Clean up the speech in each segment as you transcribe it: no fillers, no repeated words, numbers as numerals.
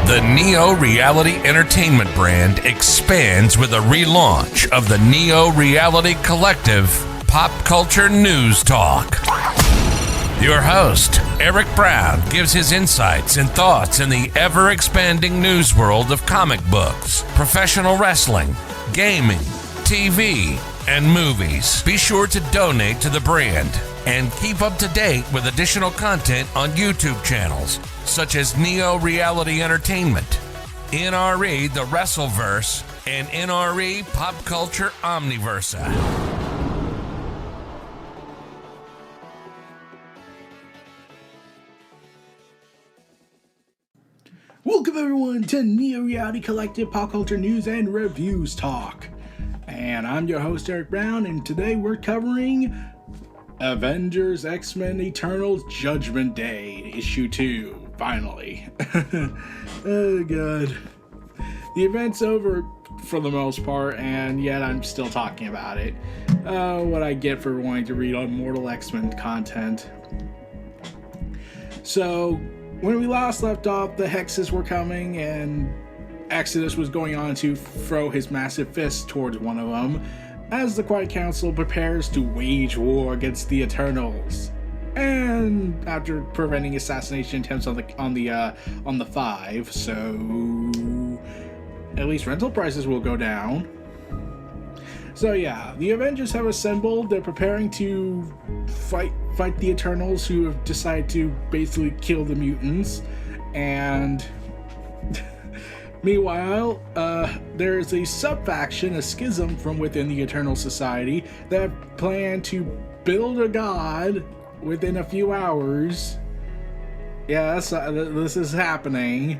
The Neo-Reality Entertainment brand expands with a relaunch of the Neo-Reality Collective Pop Culture News Talk. Your host, Eric Brown, gives his insights and thoughts in the ever-expanding news world of comic books, professional wrestling, gaming, TV, and movies. Be sure to donate to the brand and keep up to date with additional content on YouTube channels such as Neo Reality Entertainment, NRE The Wrestleverse, and NRE Pop Culture Omniversa. Welcome everyone to Neo Reality Collective Pop Culture News and Reviews Talk. And I'm your host Eric Brown, and today we're covering Avengers X-Men Eternals Judgment Day, Issue 2. Finally. Oh god. The event's over for the most part, and yet I'm still talking about it. What I get for wanting to read on Mortal X-Men content. So, when we last left off, the hexes were coming, and Exodus was going on to throw his massive fist towards one of them, as the Quiet Council prepares to wage war against the Eternals. And after preventing assassination attempts on the Five, so at least rental prices will go down. So yeah, the Avengers have assembled. They're preparing to fight the Eternals, who have decided to basically kill the mutants. And meanwhile, there's a sub-faction, a schism from within the Eternal Society that plan to build a god within a few hours. Yes, this is happening,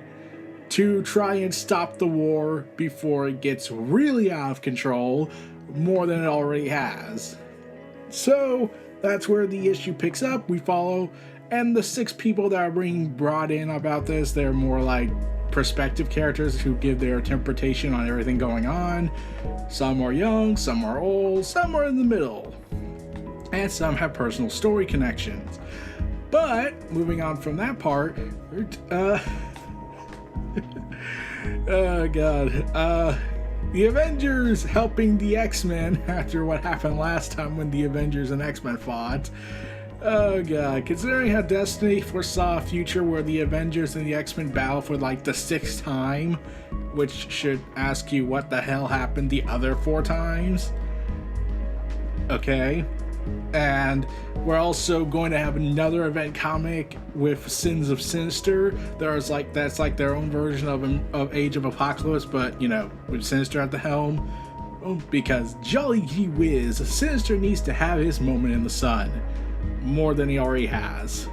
to try and stop the war before it gets really out of control, more than it already has. So that's where the issue picks up. We follow, and the 6 people that are being brought in about this, they're more like perspective characters who give their interpretation on everything going on. Some are young, some are old, some are in the middle, and some have personal story connections. But moving on from that part, oh god, the Avengers helping the X-Men after what happened last time when the Avengers and X-Men fought. Oh god, considering how Destiny foresaw a future where the Avengers and the X-Men battle for like the 6th time, which should ask you what the hell happened the other 4 times. Okay. And we're also going to have another event comic with Sins of Sinister. That's like their own version of Age of Apocalypse, but you know, with Sinister at the helm. Because jolly gee whiz, Sinister needs to have his moment in the sun, more than he already has.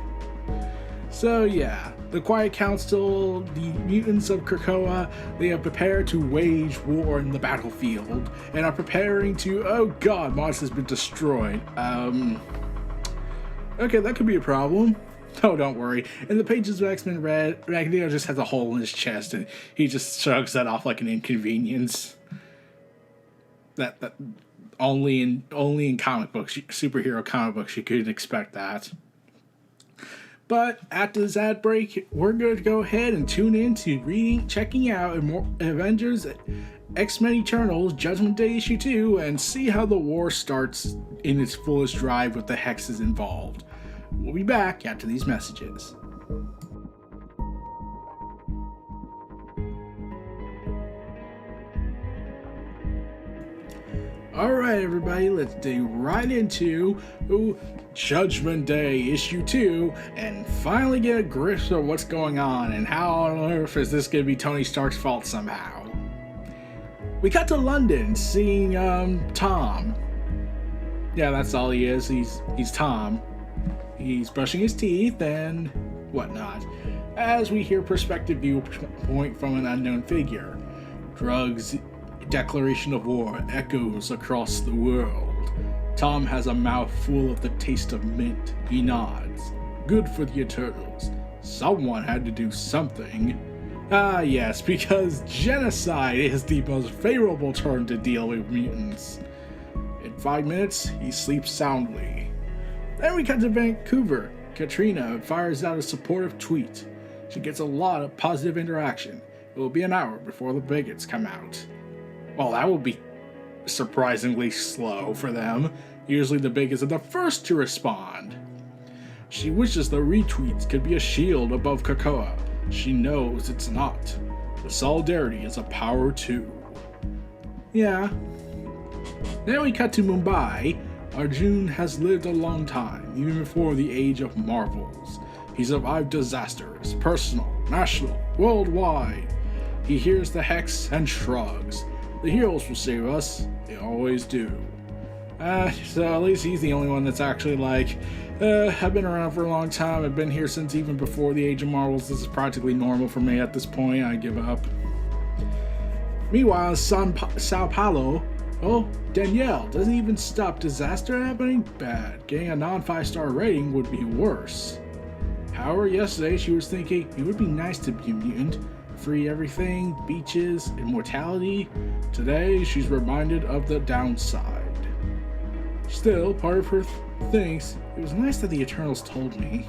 So yeah, the Quiet Council, the mutants of KRAKOA, they have prepared to wage war in the battlefield, and are preparing to, oh god, Mars has been destroyed. Okay, that could be a problem. Oh, don't worry. In the pages of X-Men Red, Magneto just has a hole in his chest, and he just shrugs that off like an inconvenience. That only in comic books, superhero comic books, you could expect that. But after this ad break, we're going to go ahead and tune in to checking out Avengers X-Men Eternals Judgment Day Issue 2 and see how the war starts in its fullest drive with the hexes involved. We'll be back after these messages. Alright everybody, let's dig right into Judgment Day Issue 2 and finally get a grip of what's going on and how on earth is this going to be Tony Stark's fault somehow. We cut to London seeing Tom. Yeah, that's all he is. He's Tom. He's brushing his teeth and whatnot, as we hear perspective viewpoint from an unknown figure. Druig's declaration of war echoes across the world. Tom has a mouth full of the taste of mint. He nods. Good for the Eternals. Someone had to do something. Ah yes, because genocide is the most favorable term to deal with mutants. In 5 minutes, he sleeps soundly. Then we cut to Vancouver. Katrina fires out a supportive tweet. She gets a lot of positive interaction. It will be an hour before the bigots come out. Well, that will be surprisingly slow for them. Usually the bigots are the first to respond. She wishes the retweets could be a shield above KRAKOA. She knows it's not. The solidarity is a power too. Yeah. Then we cut to Mumbai. Arjun has lived a long time, even before the age of marvels. He survived disasters, personal, national, worldwide. He hears the hex and shrugs. The heroes will save us. They always do. So at least he's the only one that's actually like, I've been around for a long time. I've been here since even before the Age of Marvels. This is practically normal for me at this point. I give up. Meanwhile, Sao Paulo, Danielle doesn't even stop disaster happening? Bad. Getting a non-5-star rating would be worse. However, yesterday she was thinking it would be nice to be a mutant. Free everything, beaches, immortality. Today, she's reminded of the downside. Still, part of her thinks, it was nice that the Eternals told me.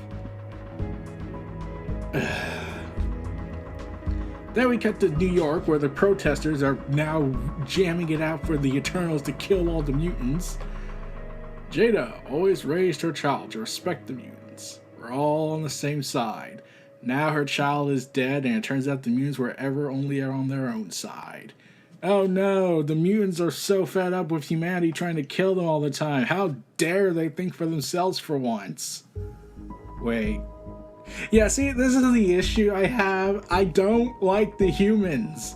Then we cut to New York, where the protesters are now jamming it out for the Eternals to kill all the mutants. Jada always raised her child to respect the mutants. We're all on the same side. Now her child is dead, and it turns out the mutants were ever only on their own side. Oh no, the mutants are so fed up with humanity trying to kill them all the time. How dare they think for themselves for once? Wait. Yeah, see, this is the issue I have. I don't like the humans.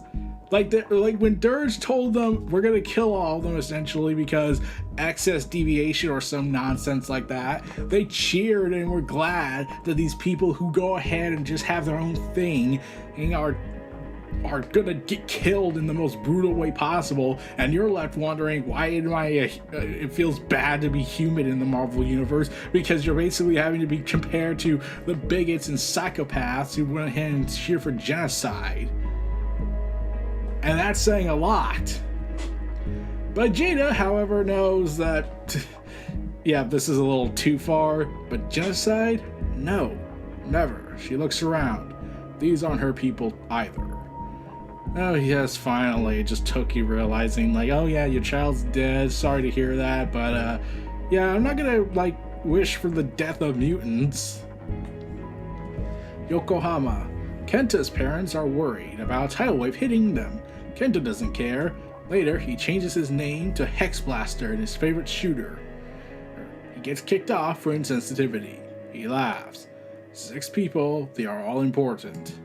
Like when Druig told them we're gonna kill all of them essentially because excess deviation or some nonsense like that, they cheered and were glad that these people who go ahead and just have their own thing and are gonna get killed in the most brutal way possible, and you're left wondering why it feels bad to be human in the Marvel universe, because you're basically having to be compared to the bigots and psychopaths who went ahead and cheered for genocide. And that's saying a lot. But Jada, however, knows that, yeah, this is a little too far, but genocide? No, never. She looks around. These aren't her people either. Oh yes, finally, it just took you realizing, like, oh yeah, your child's dead, sorry to hear that, but yeah, I'm not gonna, like, wish for the death of mutants. Yokohama. Kenta's parents are worried about a tidal wave hitting them. Kenta doesn't care. Later, he changes his name to Hex Blaster in his favorite shooter. He gets kicked off for insensitivity. He laughs. 6 people, they are all important.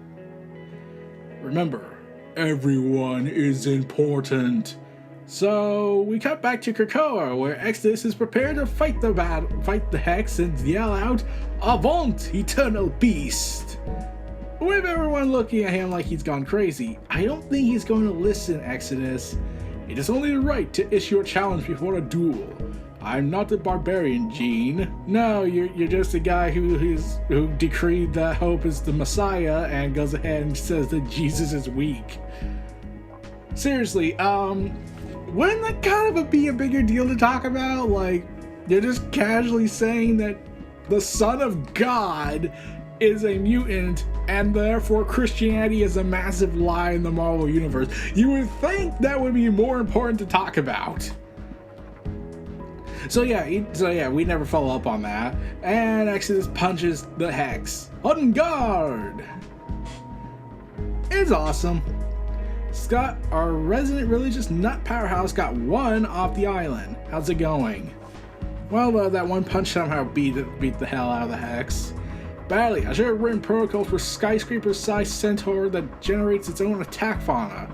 Remember, everyone is important. So we cut back to KRAKOA, where Exodus is prepared to fight the Hex and yell out, "Avant, eternal beast!" With everyone looking at him like he's gone crazy, I don't think he's going to listen, Exodus. It is only the right to issue a challenge before a duel. I'm not the barbarian, Gene. No, you're just a guy who decreed that Hope is the Messiah and goes ahead and says that Jesus is weak. Seriously, wouldn't that kind of be a bigger deal to talk about? Like, you're just casually saying that the Son of God is a mutant, and therefore Christianity is a massive lie in the Marvel universe. You would think that would be more important to talk about. So yeah, we never follow up on that. And Exodus punches the Hex. On guard! It's awesome. Scott, our resident religious nut powerhouse, got one off the island. How's it going? Well, that one punch somehow beat the hell out of the Hex. Badly, I should have written protocols for skyscraper-sized centaur that generates its own attack fauna.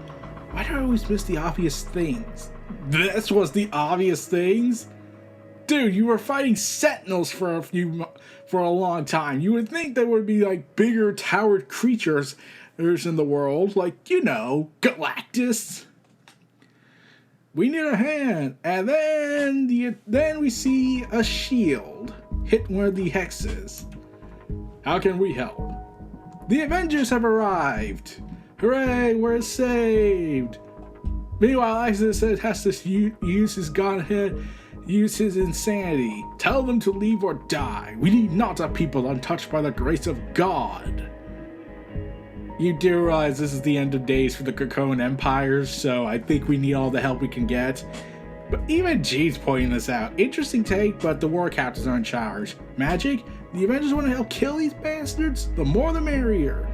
Why do I always miss the obvious things? This was the obvious things? Dude, you were fighting sentinels for a long time. You would think there would be like bigger towered creatures in the world, like, you know, Galactus. We need a hand, and then we see a shield hit one of the hexes. How can we help? The Avengers have arrived! Hooray, we're saved! Meanwhile, Exodus has to use his godhead, use his insanity. Tell them to leave or die. We need not a people untouched by the grace of God. you do realize this is the end of days for the KRAKOA Empires, so I think we need all the help we can get. But even G's pointing this out. Interesting take, but the war captains are in charge. Magic? The Avengers want to help kill these bastards? The more the merrier.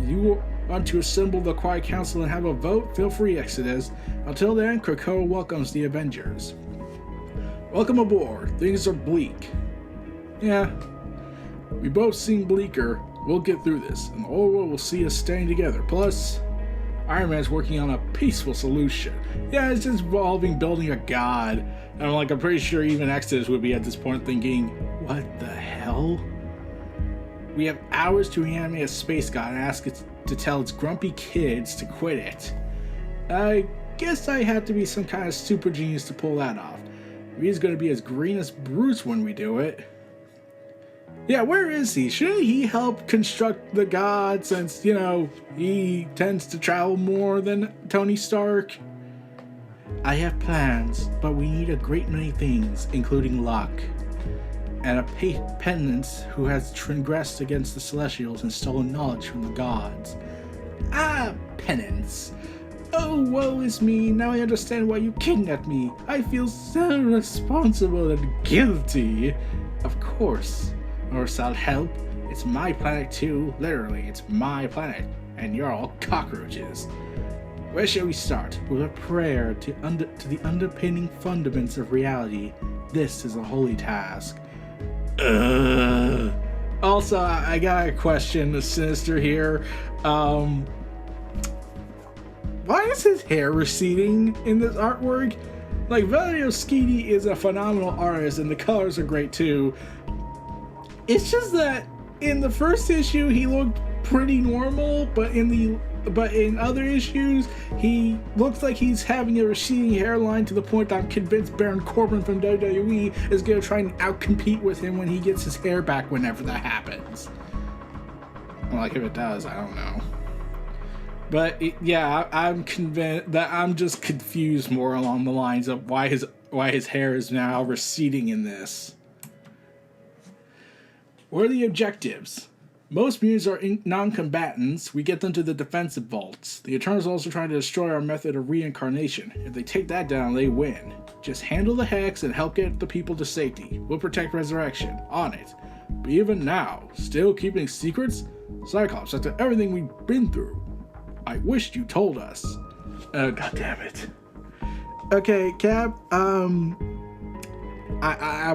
You want to assemble the Quiet Council and have a vote? Feel free, Exodus. Until then, KRAKOA welcomes the Avengers. Welcome aboard. Things are bleak. Yeah, we both seem bleaker. We'll get through this, and the whole world will see us staying together. Plus, Iron Man's working on a peaceful solution. Yeah, it's just involving building a god. And I'm pretty sure even Exodus would be at this point thinking, what the hell? We have hours to reanimate a space god and ask it to tell its grumpy kids to quit it. I guess I had to be some kind of super genius to pull that off. He's gonna be as green as Bruce when we do it. Yeah, where is he? Shouldn't he help construct the god since, he tends to travel more than Tony Stark? I have plans, but we need a great many things, including luck. And a penance who has transgressed against the Celestials and stolen knowledge from the gods. Ah, penance. Oh, woe is me. Now I understand why you kidnapped me. I feel so responsible and guilty. Of course. Or I'll help. It's my planet too. Literally, it's my planet. And you're all cockroaches. Where shall we start? With a prayer to the underpinning fundaments of reality. This is a holy task. Also, I got a question, Sinister here. Why is his hair receding in this artwork? Valerio Schiti is a phenomenal artist and the colors are great too. It's just that in the first issue he looked pretty normal, but in other issues he looks like he's having a receding hairline to the point that I'm convinced Baron Corbin from WWE is going to try and outcompete with him when he gets his hair back whenever that happens. Well, if it does, I don't know. But I'm convinced that I'm just confused more along the lines of why his hair is now receding in this. What are the objectives? Most mutants are non-combatants. We get them to the defensive vaults. The Eternals also trying to destroy our method of reincarnation. If they take that down, they win. Just handle the hex and help get the people to safety. We'll protect Resurrection. On it. But even now, still keeping secrets? Cyclops, after everything we've been through. I wished you told us. Oh, God damn it. Okay, Cap, I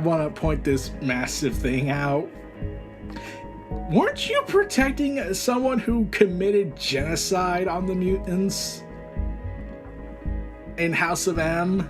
want to point this massive thing out. Weren't you protecting someone who committed genocide on the mutants in House of M?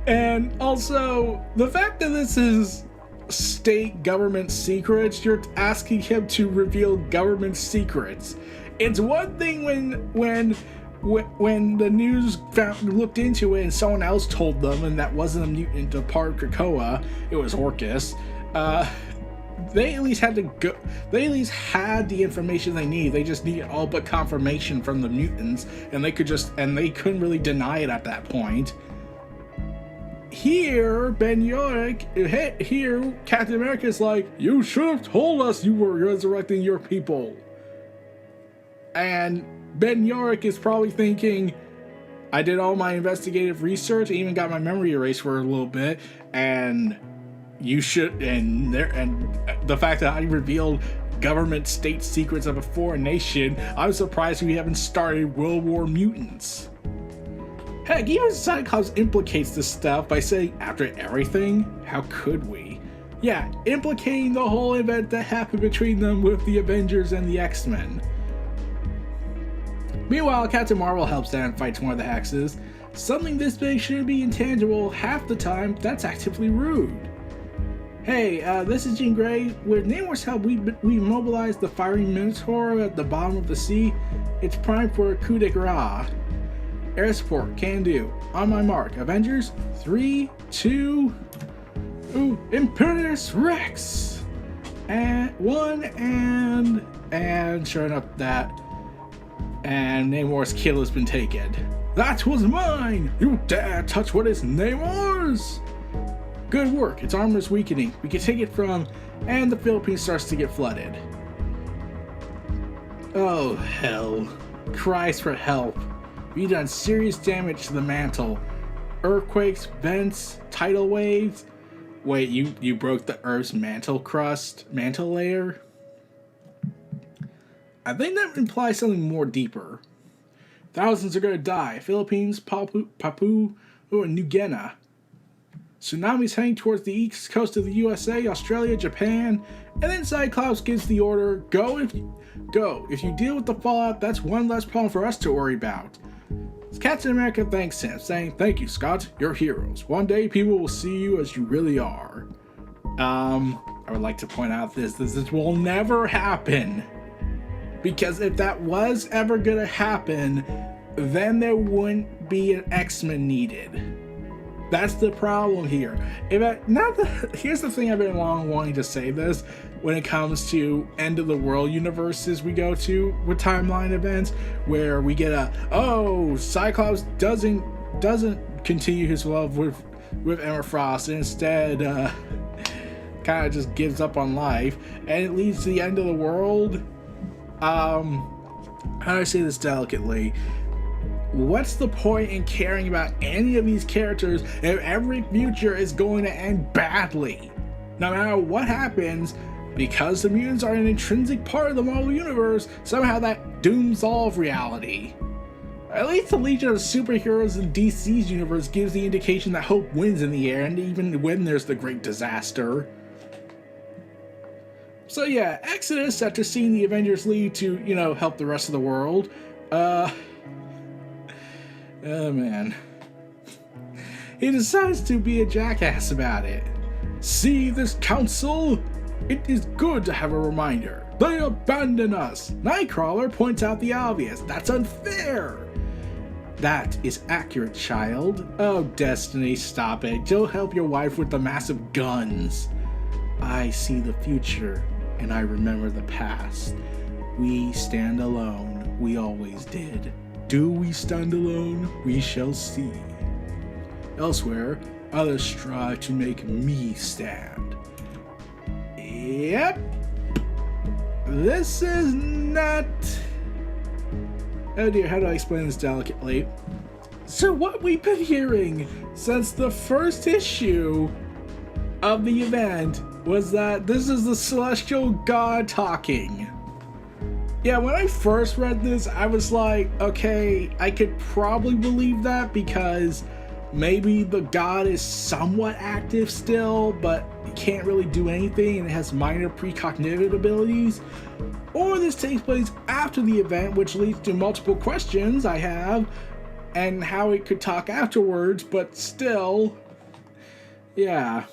And also, the fact that this is state government secrets, you're asking him to reveal government secrets. It's one thing when the news looked into it and someone else told them, and that wasn't a mutant of part of KRAKOA, it was Orcus. They at least had to go. They at least had the information they need. They just needed all but confirmation from the mutants, and they couldn't really deny it at that point. Here, Captain America's like, you should have told us you were resurrecting your people. And Ben Yorick is probably thinking, I did all my investigative research, I even got my memory erased for a little bit, and you should, and the fact that I revealed government state secrets of a foreign nation, I'm surprised we haven't started World War Mutants. Heck, even Cyclops implicates this stuff by saying, after everything, how could we? Yeah, implicating the whole event that happened between them with the Avengers and the X-Men. Meanwhile, Captain Marvel helps out and fights one of the hexes. Something this big shouldn't be intangible. Half the time, that's actively rude. Hey, this is Jean Grey. With Namor's help, we mobilized the firing Minotaur at the bottom of the sea. It's primed for a coup de grace. Air support, can do. On my mark. Avengers, 3, 2, Imperius Rex! And 1, and sure enough that. And Namor's kill has been taken. That was mine! You dare touch what is Namor's? Good work, its armor is weakening. We can take it from... And the Philippines starts to get flooded. Oh, hell. Cries for help. We've done serious damage to the mantle. Earthquakes, vents, tidal waves. Wait, you broke the Earth's mantle layer? I think that implies something more deeper. Thousands are gonna die. Philippines, Papua New Guinea. Tsunamis heading towards the east coast of the USA, Australia, Japan, and then Cyclops gives the order, go. If you deal with the fallout, that's one less problem for us to worry about. Captain America thanks him, saying, "Thank you, Scott, you're heroes. One day people will see you as you really are." I would like to point out this will never happen. Because if that was ever gonna happen, then there wouldn't be an X-Men needed. That's the problem here. Here's the thing I've been long wanting to say this when it comes to end of the world universes we go to with timeline events, where we get Cyclops doesn't continue his love with Emma Frost, and instead kind of just gives up on life, and it leads to the end of the world. How do I say this delicately? What's the point in caring about any of these characters if every future is going to end badly? No matter what happens, because the mutants are an intrinsic part of the Marvel Universe, somehow that dooms all of reality. At least the Legion of Superheroes in DC's universe gives the indication that hope wins in the end, even when there's the great disaster. So yeah, Exodus, after seeing the Avengers leave to, help the rest of the world, oh man. He decides to be a jackass about it. See this council? It is good to have a reminder. They abandon us. Nightcrawler points out the obvious. That's unfair. That is accurate, child. Oh, Destiny, stop it. Go help your wife with the massive guns. I see the future, and I remember the past. We stand alone. We always did. Do we stand alone? We shall see. Elsewhere, others strive to make me stand. Yep. This is not... Oh dear, how do I explain this delicately? So what we've been hearing since the first issue of the event was that this is the Celestial God talking. Yeah, when I first read this, I was like, okay, I could probably believe that because maybe the god is somewhat active still, but it can't really do anything and it has minor precognitive abilities. Or this takes place after the event, which leads to multiple questions I have, and how it could talk afterwards, but still, yeah.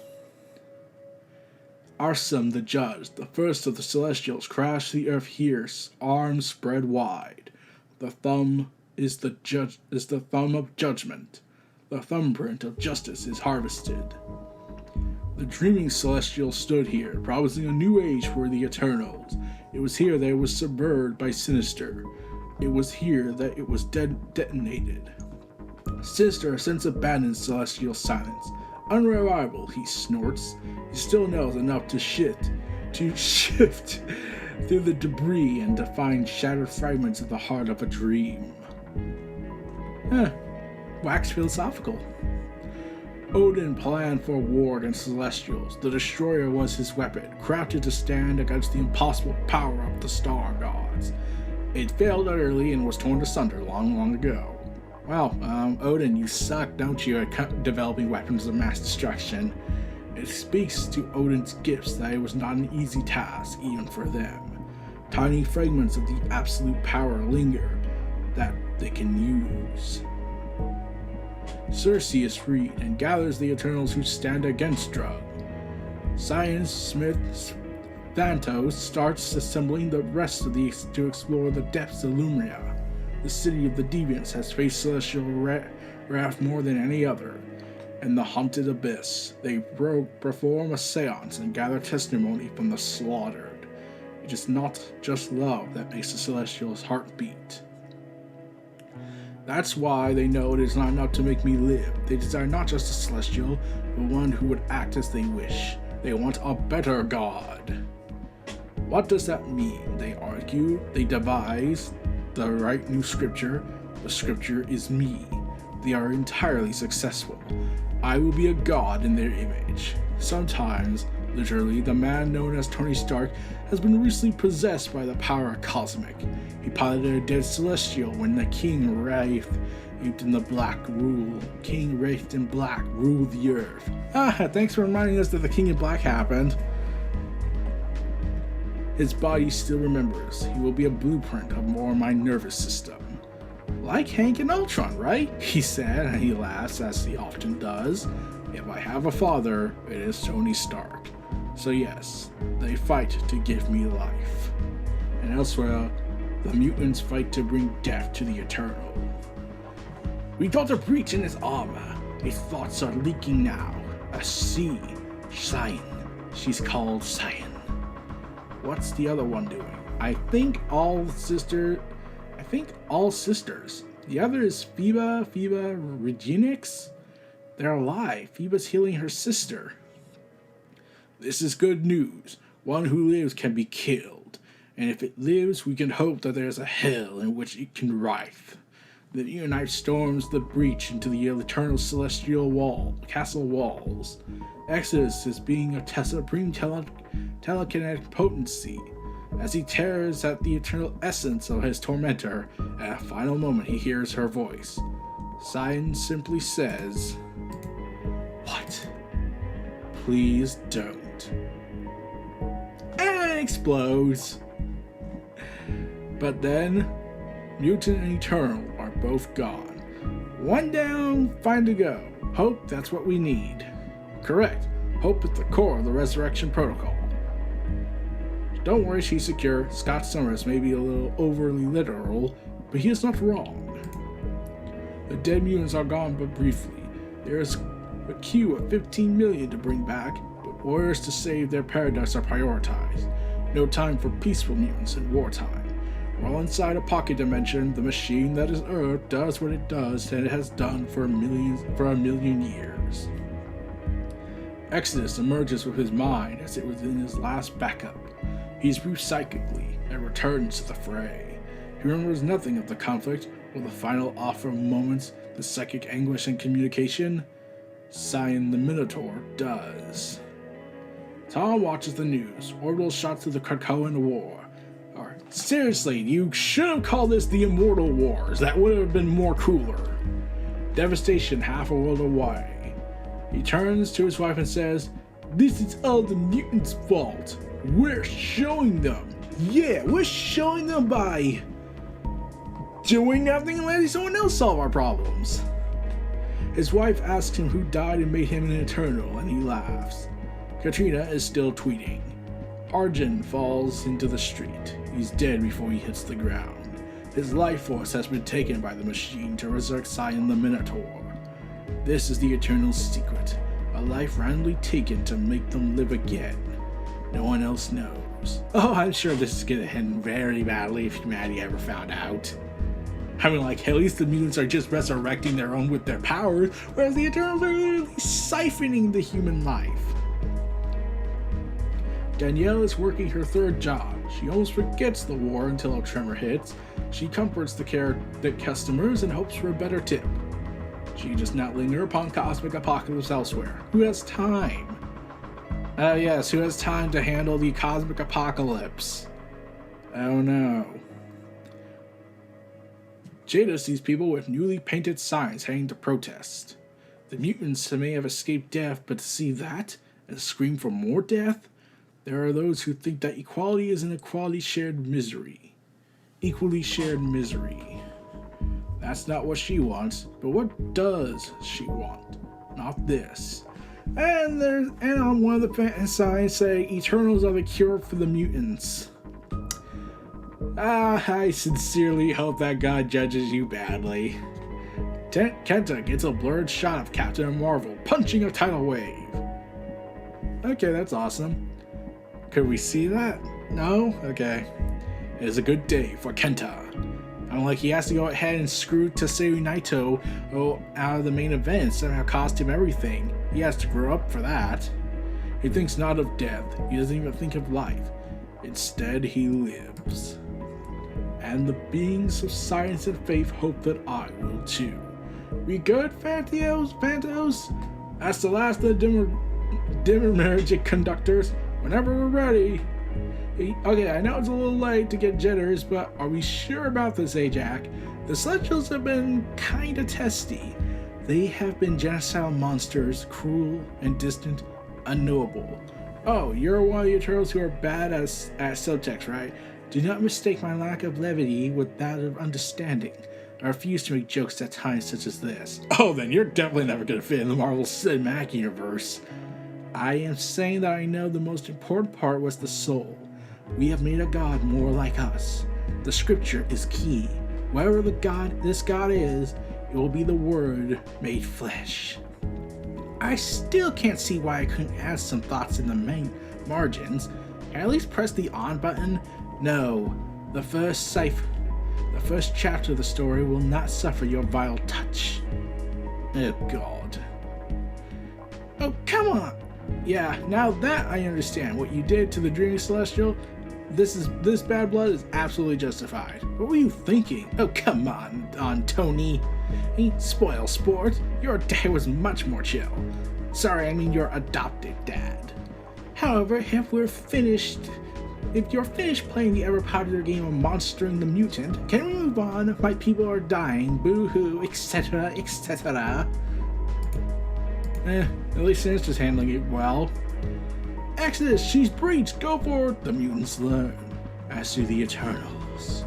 Arsum the Judge, the first of the Celestials, crashed the earth here, arms spread wide. The thumb is the thumb of judgment. The thumbprint of justice is harvested. The dreaming Celestial stood here, promising a new age for the Eternals. It was here that it was subverted by Sinister. It was here that it was detonated. Sinister since abandoned Celestial silence. Unreliable, he snorts. He still knows enough to shift through the debris and to find shattered fragments of the heart of a dream. Wax philosophical. Odin planned for war against Celestials. The Destroyer was his weapon, crafted to stand against the impossible power of the star gods. It failed utterly and was torn asunder long ago. Well, Odin, you suck, don't you, at developing weapons of mass destruction. It speaks to Odin's gifts that it was not an easy task, even for them. Tiny fragments of the absolute power linger that they can use. Circe is freed and gathers the Eternals who stand against Druig. Science Smith Thantos starts assembling the rest of to explore the depths of Lumria. The city of the Deviants has faced celestial wrath more than any other. In the haunted abyss, they perform a seance and gather testimony from the slaughtered. It is not just love that makes the Celestial's heart beat. That's why they know it is not enough to make me live. They desire not just a celestial, but one who would act as they wish. They want a better god. What does that mean? They argue, they devise the right new scripture. The scripture is me. They are entirely successful. I will be a god in their image. Sometimes, literally, the man known as Tony Stark has been recently possessed by the power cosmic. He piloted a dead celestial when the King Wraith in Black ruled the earth. Thanks for reminding us that the King in Black happened. His body still remembers. He will be a blueprint of more of my nervous system. Like Hank and Ultron, right? He said, and he laughs as he often does. If I have a father, it is Tony Stark. So yes, they fight to give me life. And elsewhere, the mutants fight to bring death to the Eternal. We got a breach in his armor. His thoughts are leaking now. A C. Cyan. She's called Cyan. What's the other one doing? I think all sisters. The other is Phoeba Regenix. They're alive. Phoeba's healing her sister. This is good news. One who lives can be killed. And if it lives, we can hope that there is a hell in which it can writhe. The Unite storms the breach into the eternal celestial castle walls. Exodus is being a supreme telekinetic potency. As he tears at the eternal essence of his tormentor, at a final moment he hears her voice. Cyan simply says, "What? Please don't." And it explodes. But then, Mutant and Eternal are both gone. One down, 5 to go. Hope, that's what we need. Correct. Hope at the core of the resurrection protocol. Don't worry, she's secure. Scott Summers may be a little overly literal, but he is not wrong. The dead mutants are gone but briefly. There is a queue of 15 million to bring back, but orders to save their paradox are prioritized. No time for peaceful mutants in wartime. While inside a pocket dimension, the machine that is Earth does what it does and it has done for a million years. Exodus emerges with his mind as it was in his last backup. He's briefed psychically and returns to the fray. He remembers nothing of the conflict or the final offer moments, the psychic anguish and communication. Cyan the Minotaur does. Tom watches the news. Orbital shots to the KRAKOA war. Seriously, you should have called this the Immortal Wars. That would have been more cooler. Devastation half a world away. He turns to his wife and says, "This is all the mutants' fault. We're showing them. Yeah, we're showing them by doing nothing and letting someone else solve our problems." His wife asks him who died and made him an Eternal, and he laughs. Katrina is still tweeting. Arjun falls into the street. He's dead before he hits the ground. His life force has been taken by the machine to resurrect Cyan the Minotaur. This is the Eternal's secret, a life randomly taken to make them live again. No one else knows. Oh, I'm sure this is gonna end very badly if humanity ever found out. I mean, like, at least the mutants are just resurrecting their own with their powers, whereas the Eternals are literally siphoning the human life. Danielle is working her third job. She almost forgets the war until a tremor hits. She comforts the customers and hopes for a better tip. She does not linger upon cosmic apocalypse elsewhere. Who has time? Yes, who has time to handle the cosmic apocalypse? Oh no. Jada sees people with newly painted signs heading to protest. The mutants may have escaped death, but to see that and scream for more death? There are those who think that equality is an equally shared misery. Equally shared misery. That's not what she wants, but what does she want? Not this. And on one of the signs say, Eternals are the cure for the mutants. I sincerely hope that God judges you badly. Kenta gets a blurred shot of Captain Marvel punching a tidal wave. Okay, that's awesome. Could we see that? No? Okay. It is a good day for Kenta. Like he has to go ahead and screw Taseru Naito out of the main event, somehow cost him everything. He has to grow up for that. He thinks not of death. He doesn't even think of life. Instead, he lives. And the beings of science and faith hope that I will too. We good, Phantos? That's the last of the Dimmermergic conductors. Whenever we're ready. Okay, I know it's a little late to get jitters, but are we sure about this, Ajax? The Celestials have been kinda testy. They have been genocidal monsters, cruel and distant, unknowable. Oh, you're one of the Eternals who are bad at subtext, right? Do not mistake my lack of levity with that of understanding. I refuse to make jokes at times such as this. Oh, then you're definitely never gonna fit in the Marvel Cinematic Universe. I am saying that I know the most important part was the soul. We have made a god more like us. The scripture is key. Wherever this god is, it will be the word made flesh. I still can't see why I couldn't add some thoughts in the main margins. Can I at least press the on button? No. The first chapter of the story will not suffer your vile touch. Oh god. Oh, come on! Yeah, now that I understand what you did to the Dreaming Celestial, this bad blood is absolutely justified. What were you thinking? Oh, come on, Tony. Spoil sport. Your dad was much more chill. Sorry, I mean your adopted dad. However, if you're finished playing the ever-popular game of monstering the mutant, can we move on? My people are dying, boo-hoo, etc., etc. At least Sinister's handling it well. Exodus, she's breached, go for it! The mutants learn, as do the Eternals.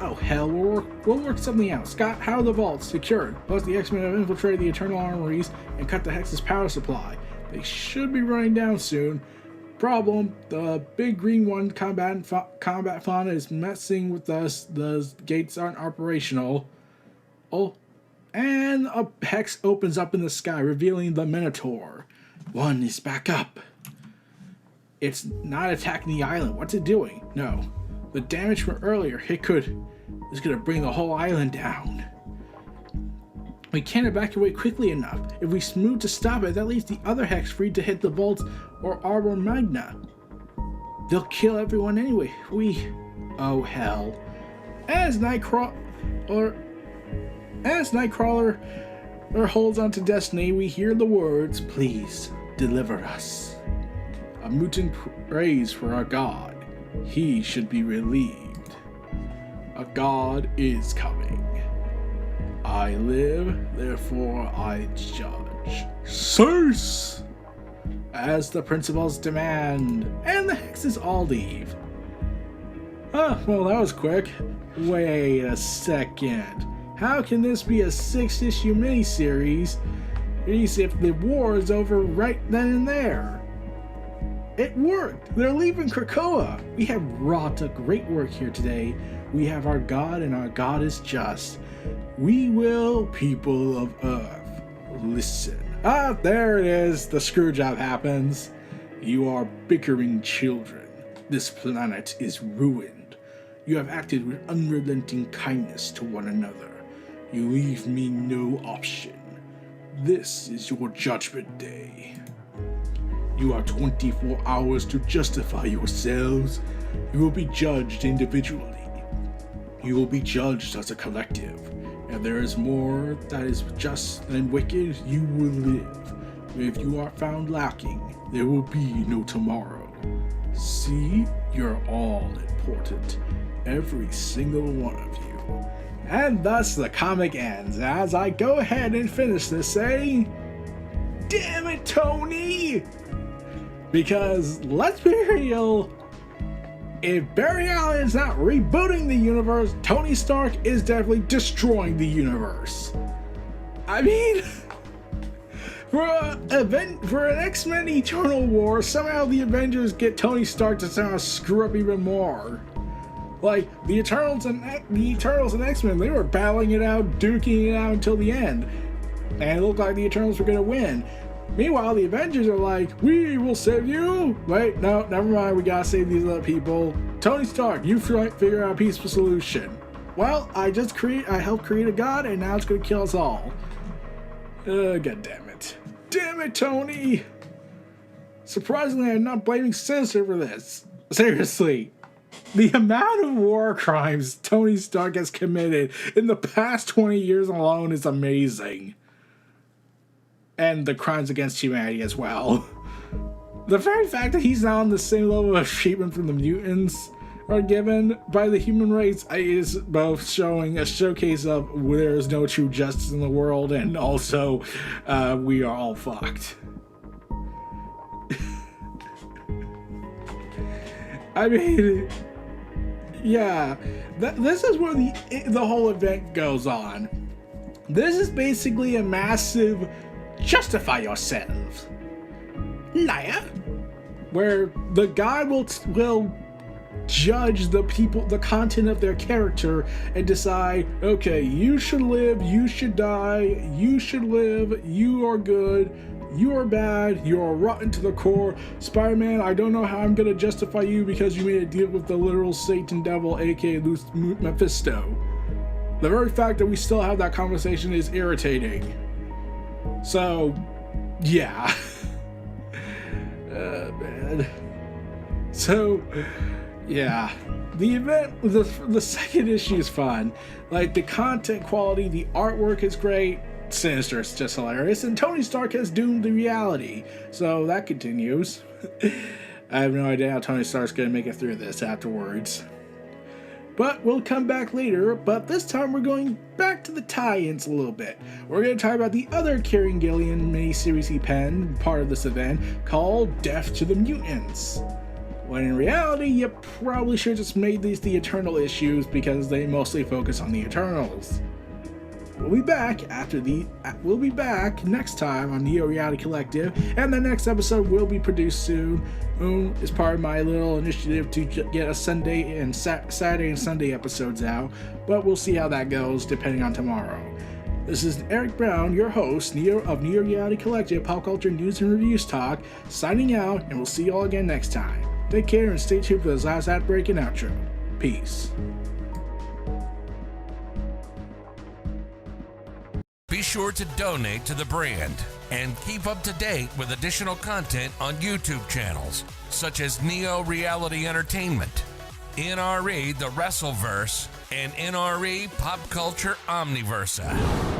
Oh hell, we'll work something out. Scott, how are the vaults? Secured. Plus the X-Men have infiltrated the Eternal armories and cut the Hex's power supply. They should be running down soon. Problem, the big green one combat fauna is messing with us. The gates aren't operational. Oh, and a hex opens up in the sky, revealing the Minotaur. One is back up. It's not attacking the island. What's it doing? No. The damage from earlier, it's gonna bring the whole island down. We can't evacuate quickly enough. If we move to stop it, that leaves the other hex free to hit the vaults or Arbor Magna. They'll kill everyone anyway. Oh hell. As Nightcrawler holds on to destiny, we hear the words, "Please deliver us." A mutant prays for our god. He should be relieved. A god is coming. I live, therefore I judge. Cease! As the principles demand, and the hexes all leave. Well, that was quick. Wait a second. How can this be a 6-issue miniseries if the war is over right then and there? It worked! They're leaving KRAKOA! We have wrought a great work here today. We have our God, and our God is just. We will, people of Earth, listen. Ah, there it is. The screw job happens. You are bickering children. This planet is ruined. You have acted with unrelenting kindness to one another. You leave me no option. This is your judgment day. You have 24 hours to justify yourselves. You will be judged individually. You will be judged as a collective. If there is more that is just and wicked, you will live. If you are found lacking, there will be no tomorrow. See, you're all important. Every single one of you. And thus the comic ends. As I go ahead and finish this, say, damn it, Tony! Because, let's be real, if Barry Allen is not rebooting the universe, Tony Stark is definitely destroying the universe. I mean, for an X-Men Eternal War, somehow the Avengers get Tony Stark to somehow screw up even more. Like, the Eternals and X-Men, they were battling it out, duking it out until the end. And it looked like the Eternals were going to win. Meanwhile, the Avengers are like, we will save you. Wait, no, never mind. We gotta save these other people. Tony Stark, you figure out a peaceful solution. Well, I helped create a god, and now it's gonna kill us all. God damn it. Damn it, Tony. Surprisingly, I'm not blaming Sinister for this. Seriously. The amount of war crimes Tony Stark has committed in the past 20 years alone is amazing. And the crimes against humanity as well. The very fact that he's now on the same level of treatment from the mutants are given by the human race is both showing a showcase of there is no true justice in the world, and also we are all fucked. I mean, yeah, this is where the whole event goes on. This is basically a massive justify yourself, liar, where the god will judge the people, the content of their character, and decide, okay, you should live, you should die, you should live, you are good, you are bad, you are rotten to the core. Spider-Man, I don't know how I'm gonna justify you because you made a deal with the literal Satan devil, aka Mephisto. The very fact that we still have that conversation is irritating. So, yeah. Man. So, yeah. The event, the second issue is fun. Like, the content quality, the artwork is great. Sinister is just hilarious, and Tony Stark has doomed the reality, so that continues. I have no idea how Tony Stark's gonna make it through this afterwards. But we'll come back later, but this time we're going back to the tie-ins a little bit. We're going to talk about the other Kieron Gillen miniseries he penned, part of this event, called Death to the Mutants. When in reality, you probably should have just made these the Eternal issues because they mostly focus on the Eternals. We'll be back next time on Neo Reality Collective, and the next episode will be produced soon. As part of my little initiative to get a Sunday and Saturday and Sunday episodes out, but we'll see how that goes depending on tomorrow. This is Eric Brown, your host of Neo Reality Collective Pop Culture News and Reviews Talk, signing out, and we'll see you all again next time. Take care and stay tuned for this last outbreak and outro. Peace. Be sure to donate to the brand and keep up to date with additional content on YouTube channels such as Neo Reality Entertainment, NRE The Wrestleverse, and NRE Pop Culture Omniversa.